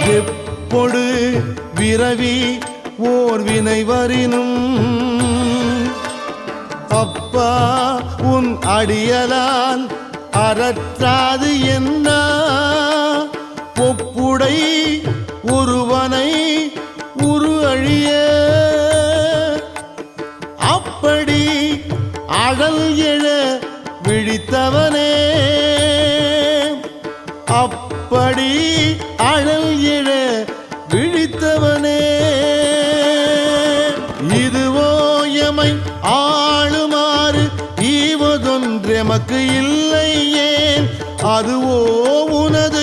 எப்பொடு விரவி ஓர் வினை வரினும் அப்பா உன் அடியலால் அறற்றாது என்ன ஒப்புடை ஒருவனை உரு அழிய அப்படி அழல் எழ விழித்தவனே அப்படி அழல் எழ விழித்தவனே இதுவோ எமை ஆளுமாறு ஈவதொன்றெமக்கு இல்லை ஏன் அதுவோ உனது